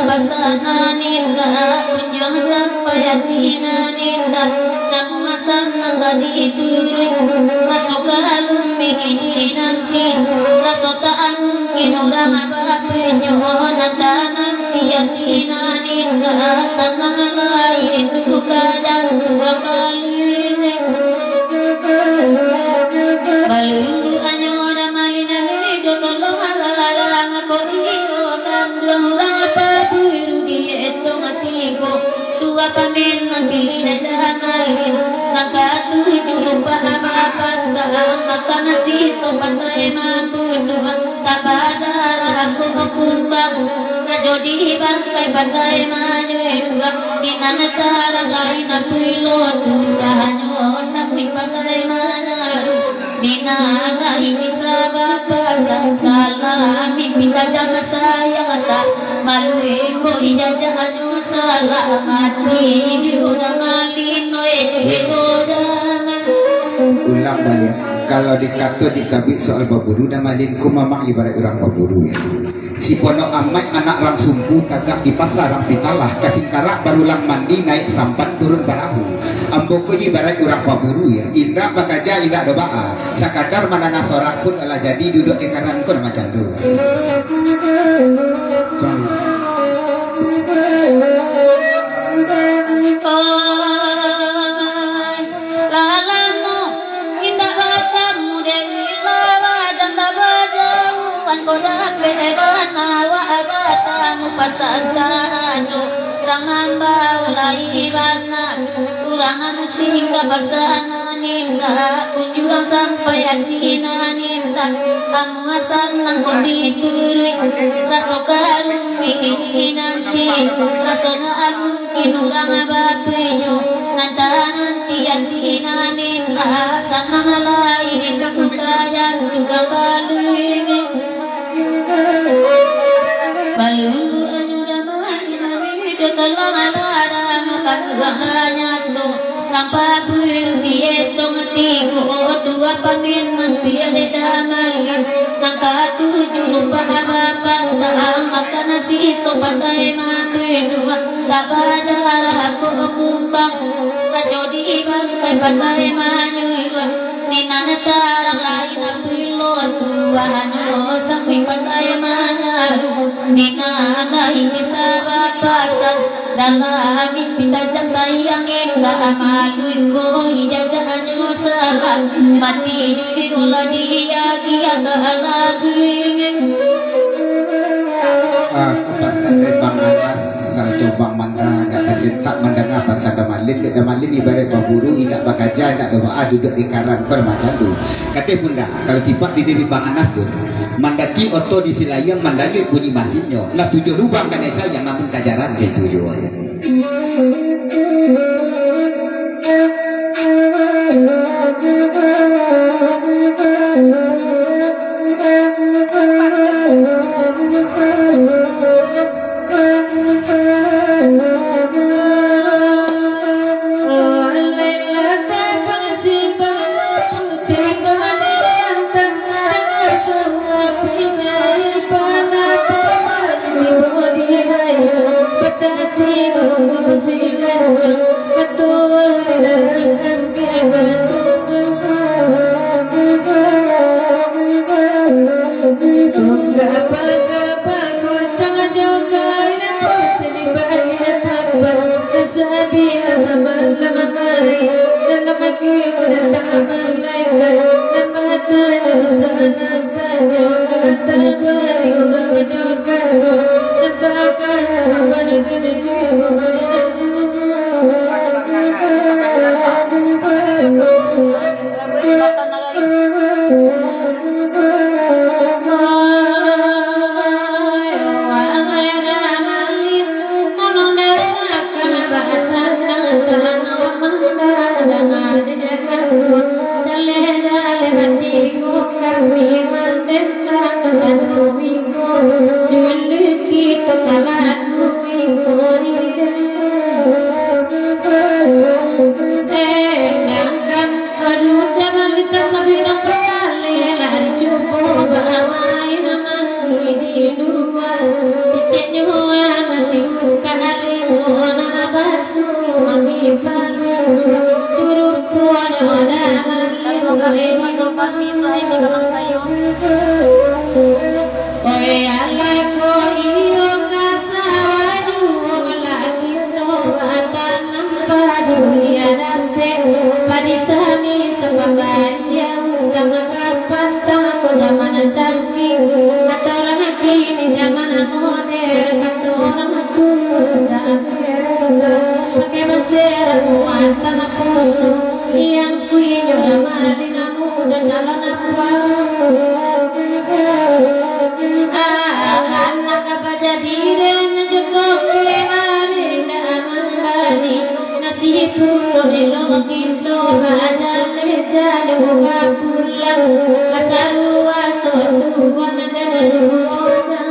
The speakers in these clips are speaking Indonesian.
basana ninda kunjung sampai tina ninda namu asam nangadi turun masuk alum bikin nanti rasota mungkin orang apa penyoh nantanam tina ninda sanang lain bukan dua kali balungu anyoda malina do tolong halalang ko ito kandung orang apa biru di etong atigo tua pamen mambili na damalin maka tujuh rupa apa maka nasi sopantai mabunuh tabadara aku kumbang najodi bangkai bandai manyua di nanatara lain apuilo tua hanyo sakwi bandai manaru di nana ini sabapa sangkala mimpi tajam sayang tak malu iko ijajah hanyo selamat di udah malino jangan ulang balik. Kalau dikata disabik soal baburu dan malinku memang ibarat orang baburu ya. Si pono amai anak orang sumpu tagak di pasar orang pitalah kasing karak barulang mandi naik sampan turun barahu. Amboko ibarat orang baburu ya. Indah bakaja indah doa. Sakadar mananga sorak pun ala jadi duduk di kanan kon macam tu. Pasantano rangan baulai bana kurangan singga basana ninda kunjuang sampai atina ninda anguasan nang kondi turui rasokan mingin nanti rasona agung kinurang abapenyo nanta nanti atina ninda sanang lain kukayan juga baluing balungu anyuda mahina mido tolong alada makan gahanya tu rampa biru dietong tigo tua pamin mampir de damalin nangka tujuh lupa abang dah makan nasi sopantai mabedua tabadara aku kumbang kajodi bangkai pandai manyuiwan ninana tarang lain apilo tuahanyo sampai pandai manyaru ninana ini sabapasan dalam mimpi tajam sayang enggak malu ko ijajanyo salam mati ulah dia lagu Aku pasal Bang Anas sarjo Bang Mandra gak kesentak mendengar pasal Damalin ibarat baburu indak bakaja indak doa duduk di karan kon macam tu kata bunda kalau tiba di diri Bang Anas pun mandaki oto di silayang mandaki bunyi masinyo lah tujuh lubang kan saya yang namun kajaran ke tujuh ya. magipan turut puan malin masuk pati selain di kamar sayo oe alako iyo kasawaju malaki to atan nampa dunia nante padisani sababaya utama kapan tako zaman canggih katorang kini zaman modern katorang aku sejak pakai besar muatan puso yang kuinyo ramadina muda jalan apa anak apa jadi dan jokok kemarin mambani nasi pulo elok kinto bajar leja buka pulang kasarua sotu wana dan juoja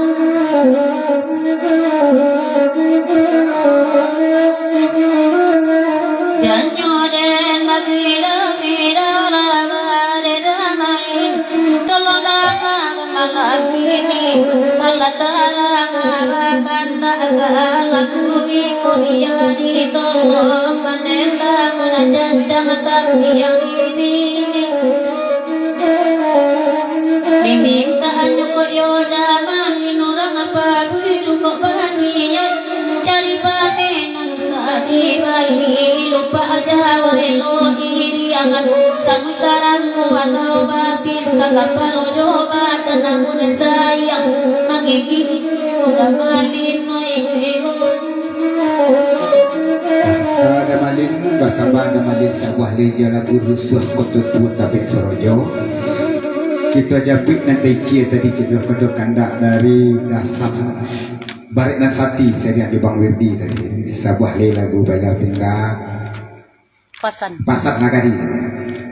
janyo den magira gira lavare ramalin tolong dagang malakini malatala gabaganda lagu ikut jadi tolong manenda kuna jancang kami yang ini diminta nyoko yoda malin orang apa biru kok baniya cari panen di Bali lupa aja warelo iri angan sangui karangku walau babis sangat palo coba tenang pun sayang magiging udah malin noy ada malin basaba ada malin sebuah leja lagu rusuh kotut tabek sorojo kita japik nanti cie tadi cedok kedok kandak dari dasar Barik dan Sati serian di Bang Wirdi tadi sebuah lagu bala tinggal Pasan Nagari tadi.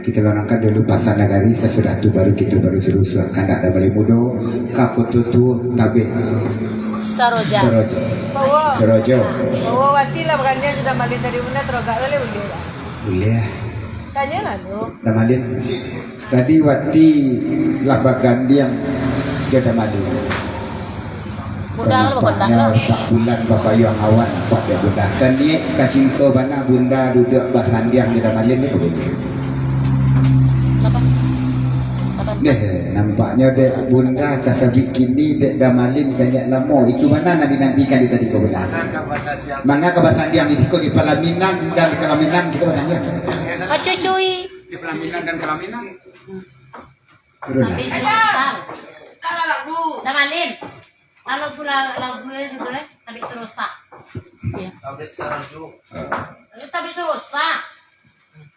Kita lonangkan dulu Pasan Nagari saya sudah tu baru kita baru seru-seru kandak dah balik mudo kapututu tabe Serojo bawa wati lah bukan dia sudah malin tadi bunda terogak boleh boleh tanya lah tu dah malin tadi wati labak gandi yang dia malin Bunda lu bapaknya 4 bulan bapak yang awan buat dia bunda dan dia kacinto bana bunda duduk bahandiang di damalin ni kemudian nampaknya dek bunda kasabik kini dek damalin kanyak lamo itu mana nak dinantikan di tadi kau bunda mana kebasandiang di siku di Pelaminan dan Kelaminan kita basandiang cuy di Pelaminan dan Kelaminan tapi susah lagu damalin kalau pula lagunya juga tapi serusak ya tapi serusak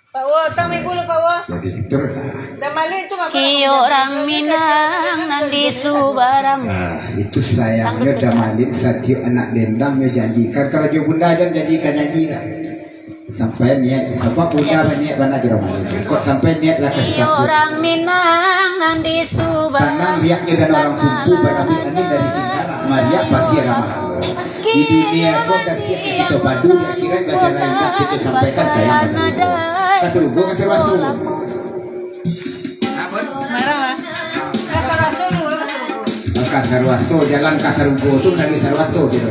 Pak Wo tami bulu Pak Wo jadi terus dah malin tu ki orang Minang nanti subarang itu sayangnya damalin satyo anak dendam ya janjikan kalau jo bunda aja janjikan janji lah sampai niat sebab bunda banyak bana jero malin kok sampai niat lah kasih orang Minang nanti subarang karena lihatnya dan orang sumpu berami ani dari sejarah Maria pasti ramah di dunia kok kasih kita padu di akhirat baca lain tak kita sampaikan sayang kaserugo kaserwasu kasarwaso jalan kasarugo tu dari sarwaso gitu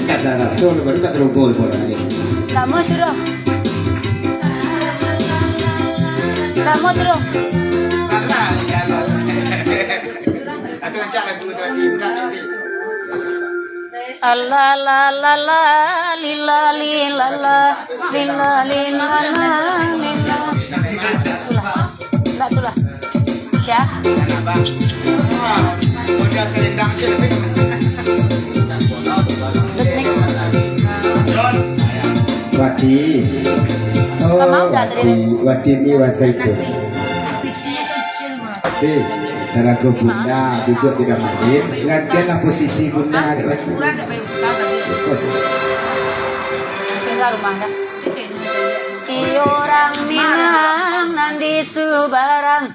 kasarwaso baru kasarugo kamu suruh Allah la la la lila lila la lila lila la lila tulah ya Wati Wati ni Wati itu cara ke bunda duduk di damalin gantianlah posisi bunda adik Wati tinggal rumah dah orang Minang nanti subarang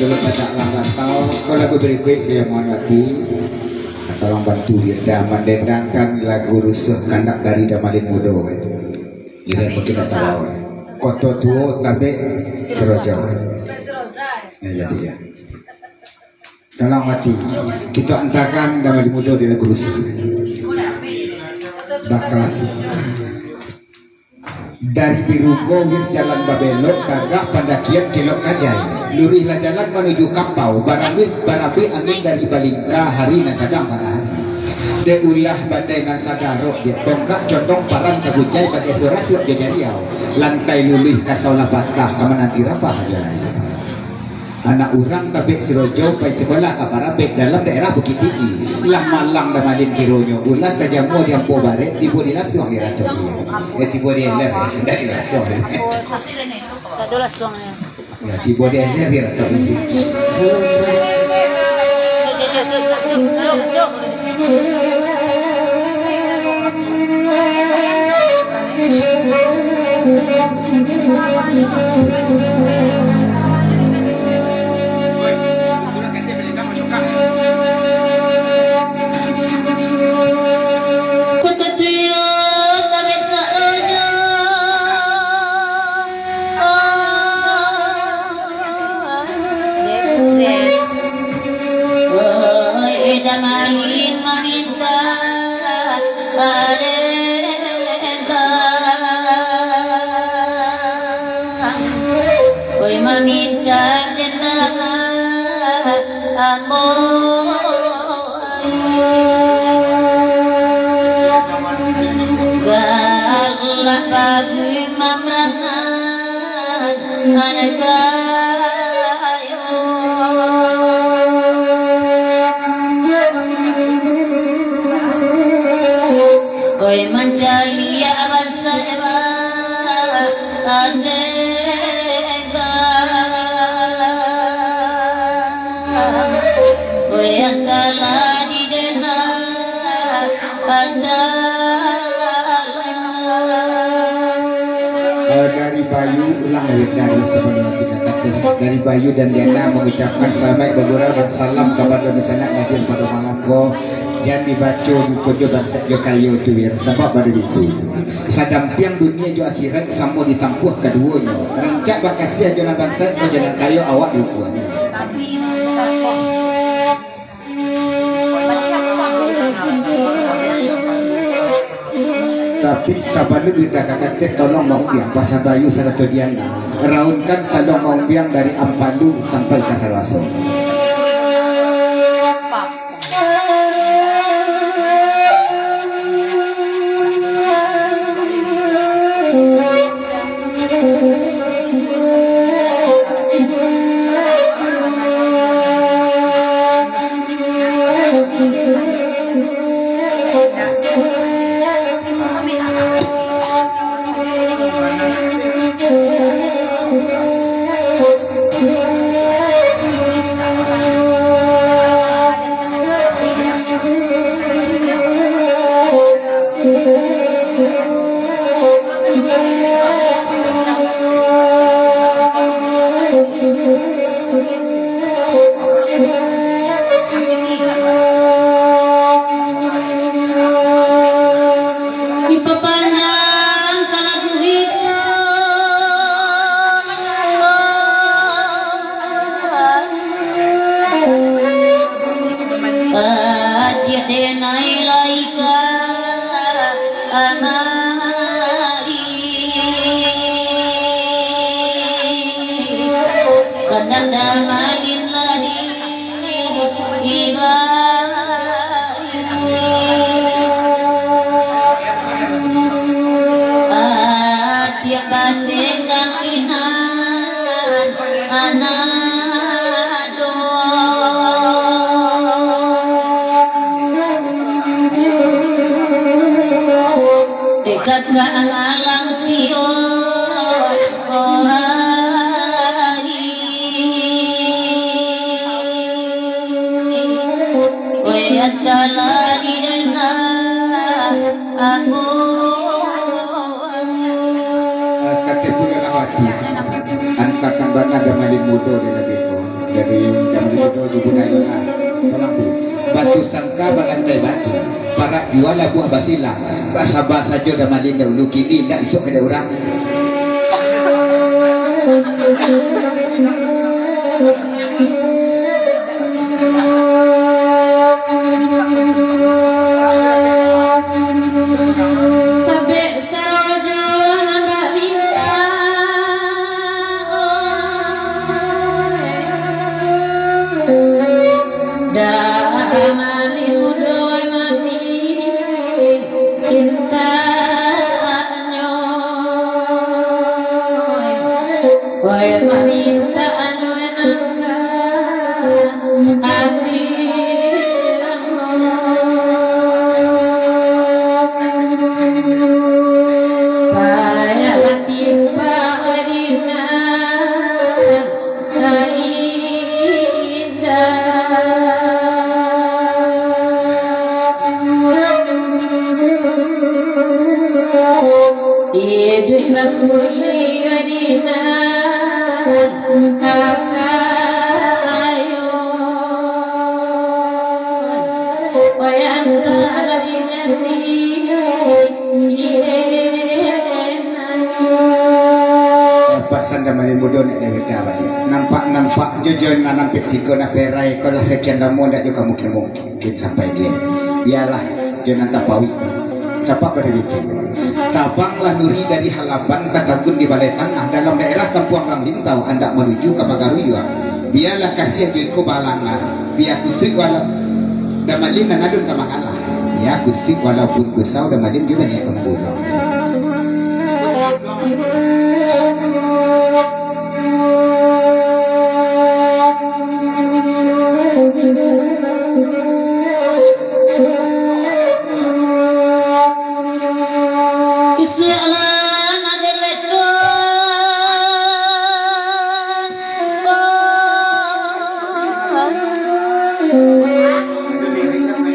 dulu pada langgan tahu kalau lagu berikut yang mohon hati tolong bantu Wirda mendendangkan lagu rusuh kandak dari Damalin Mudo itu. Ira mungkin tak tahu. Koto tuo tabe serojo. Ya jadi ya. Tolong hati kita antarkan Damalin Mudo di lagu rusuh. Baklasi. Dari Birugo wir jalan Babelo tagak pendakian Kilok Kajai. Lurihlah jalan menuju Kampau, barabi angin dari Balingka hari nan sadang hari. De ulah badai nan sadaro dia tongkak condong parang kabujai badai suras yuk jajariau. Lantai lulih kasaula patah kamananti rapah jalan. Anak urang kabeh sirojo pai sekolah ka Parabek dalam daerah Bukit Tinggi. Lah malang damalin kironyo ulah kajamu yang po bare tibo dinasong irato dia. Tibo dia ler dari rasong. Kadulas suangnya. Ya tibo dia ler irato dia. Damalin maminta parenta Oi maminta dena amor Galak bagi mamrangan anak Oi mencari avanza eva adega Oi antala di dena dari Bayu ulang dari sebelum tiga kata dari Bayu dan Diana mengucapkan selamat bergurau dan salam kepada misalnya nanti pada malam ko jangan dibaca di kojo bangsa jo kayu tu ya sebab pada itu sadampiang dunia jo akhirat sampo ditampuh keduanya rancak bakasia jo bangsa ko jalan kayu awak diukuannya tapi sabalu kita kakak tolong mau biang pasal Bayu satu Diana raunkan sadong mau biang dari Ampadu sampai ke Sarwaso Kakalang tiyo oh hari Oy atala di dana aku kate punya lawati angkakan bana Damalin Mudo di labiko jadi yang itu budaya lah. Tolong sih. Batu sangka balantai batu. Para jual buah basilang. Bahasa saja dah malin dahulu kini tak esok ada orang. Tapi sarojo nambah minta damani mudoy mami cinta anyoy oy maminta anyoy nangka ati Paya timpa adina Idui makuli adina akayo Wayanta adina Pasan dah malin bodoh nak dewe kawan dia. Nampak jujur nak nampak tiko nak perai kalau sekian lama tak juga mungkin sampai dia. Biarlah jangan tapawi. Siapa pada itu? Tabanglah nuri dari halaman Katagun di Balai Tengah dalam daerah Kampung Ramlintau hendak menuju ke Pagaruyuan. Biarlah kasih juiku balangan. Biar kusik walau damalin dan adun kamakalah. Biar kusik walaupun kusau damalin juga banyak kembunuh. Isyalan adalah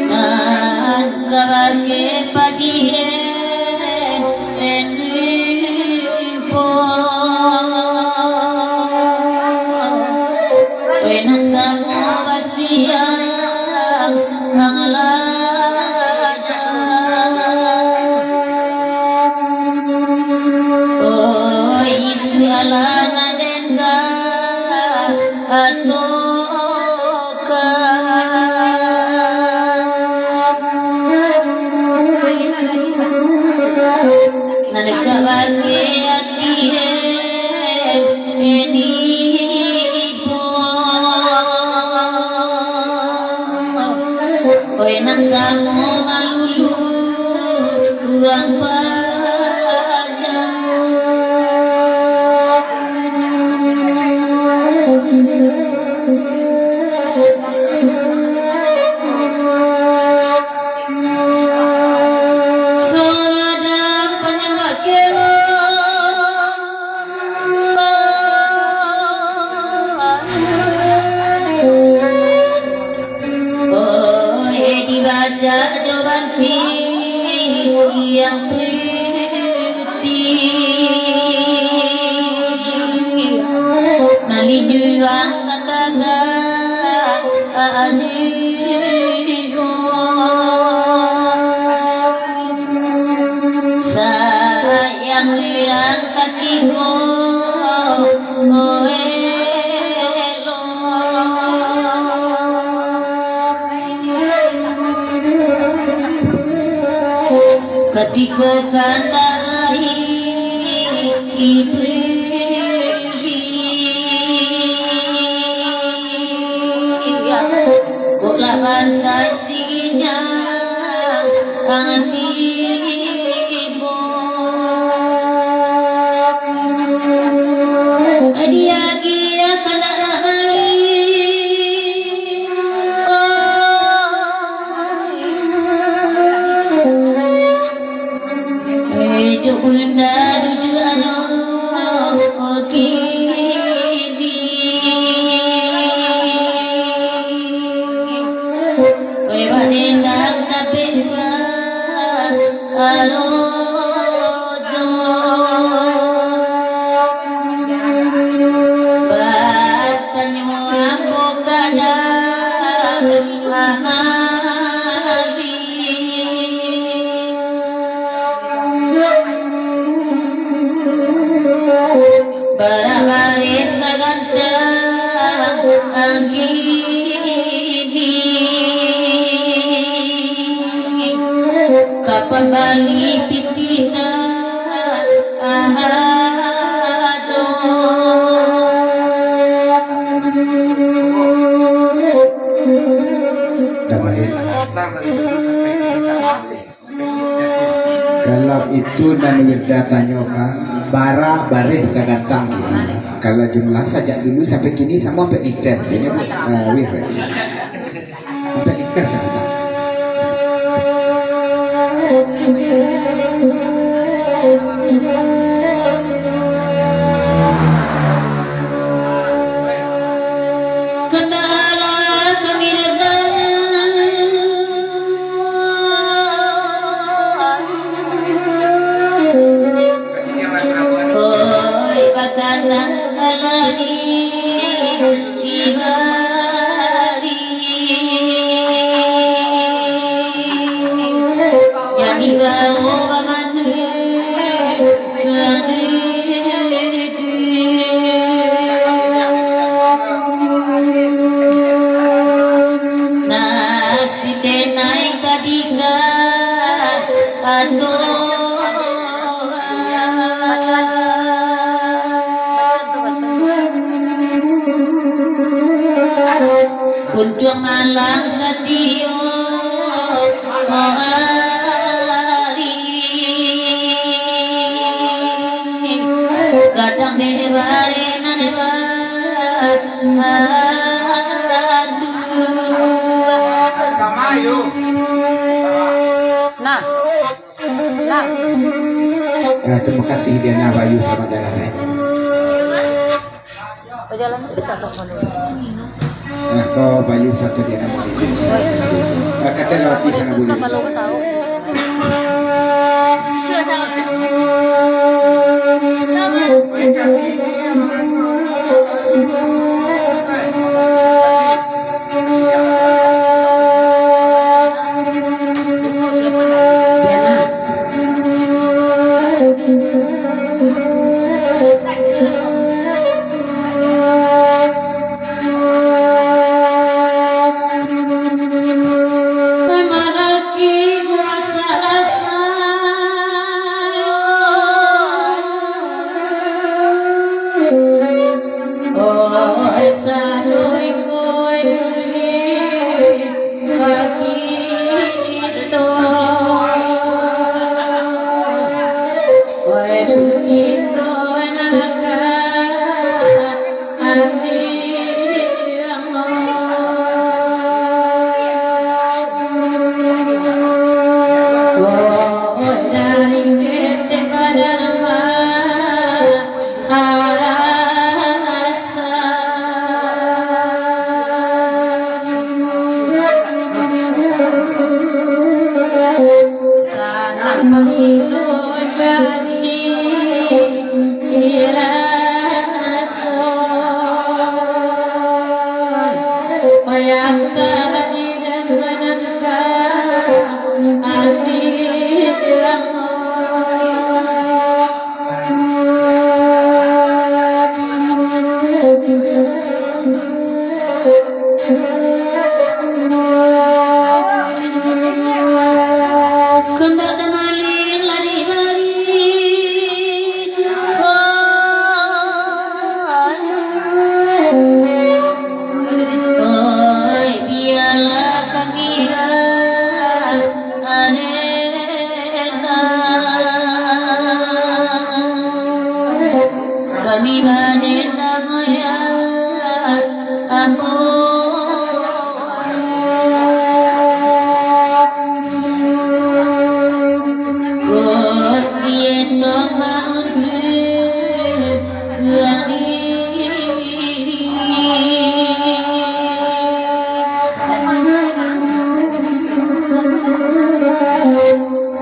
Tuhan kabake pagien enimpo Wenak samo basiang pangalada Oh isyalan adenka atoka Nalika bagi atien ini ibu Oy nang samo malulu Uang Sadang penyembah kira Oh dibaca jawabanti yang putih Nali juang kataga adiyo Sayang liang katiko Oelo Katiko kata Kok laban saksinya Antibo Dia kana rahali Jo bunda duju ano kini Wai badendang na pensa Barang-baris sagantang ang kini kapan balik titina Damalin. Kalau itu dan wirda tanyokan bara bareh sagantang ini. Kalau jumlah saja dulu sampai kini sama sampai liter. Ini wir. Sampai liter sagantang. kendala kami datang oi bakana alani ibadi yang dibawa pamanu nasi tenai kadika untuk malang satio hari kadang debare naneba Nah. Nah. Terima kasih Diana Bayu sama jalannya. Perjalanan bisa sok menurut. Nah, kau Bayu satu Diana Bayu. Kata lewati sana boleh. Kalau ke sawah. Siya sa Pamalaki ko rasa-rasa Oh, sano'y ko'y pakito Ko'y pakito na naka-andi mo Oh, daring kete padarma arasa sana pamiloy bani iraso mayanta dan mananka andi Kunda damalin lari-lari Oi biarlah panggilan arena Kami badenda moya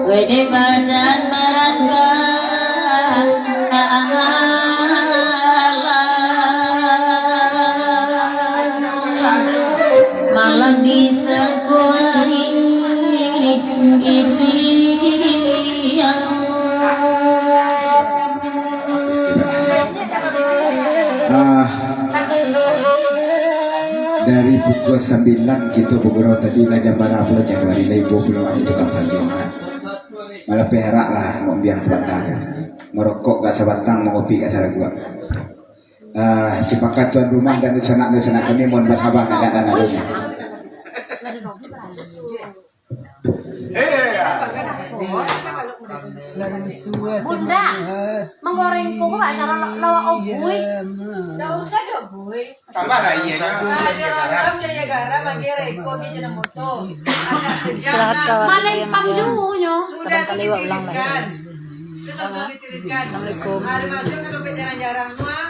Wede badan barangka malam bisa 29 gitu beberapa tadi lah jam berapa Januari lah ibu pulau ada tukang sandiwang malah perak lah mau biang sebatang merokok gak sebatang mau kopi gak salah gua sepakat tuan rumah dan sanak kami mohon bersabar agak dan lalunya Bunda, menggoreng kuku gak cara lawa obui. Nggak usah dong, boy. tambah lah iya Garam, jaya garam, lagi reko, gitu na moto. Istirahat ka. Malay pamjuho nyo. Sudah kaliwa ulang ditiriskan. Tetap ditiriskan. Assalamualaikum. Hari masuk ke jarang-jarang mah.